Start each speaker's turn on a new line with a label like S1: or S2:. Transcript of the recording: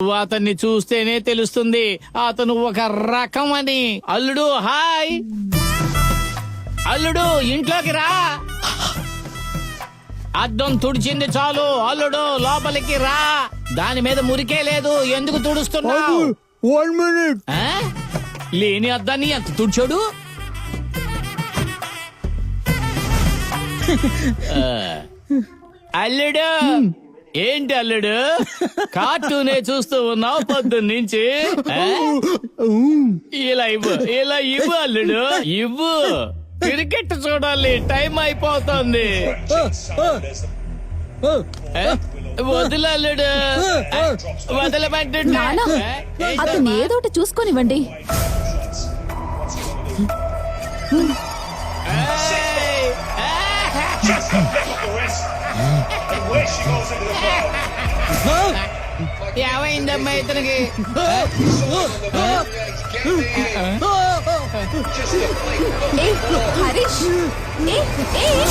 S1: అతన్ని చూస్తేనే తెలుస్తుంది అతను ఒక రకం అని. అల్లుడు హాయ్. అల్లుడు ఇంట్లోకి రా. అద్దం తుడిచింది చాలు. అల్లుడు లోపలికి రా. దాని మీద మురికే లేదు, ఎందుకు తుడుస్తున్నావు?
S2: 1 minute.
S1: లేని అద్దాన్ని ఎంత తుడిచాడు? అల్లుడు ఏంటి అల్లుడు కార్టూనే చూస్తూ ఉన్నావు పొద్దున్నుంచి? ఇలా ఇవ్వు అల్లుడు, ఇవ్వు. క్రికెట్ చూడాలి, టైం అయిపోతుంది. వదిలు అల్లుడు, వదలబడ్డా.
S3: అతను ఏదోటి చూసుకొనివ్వండి.
S1: ఏమైందమ్మా ఇతనికి?
S3: హరీష్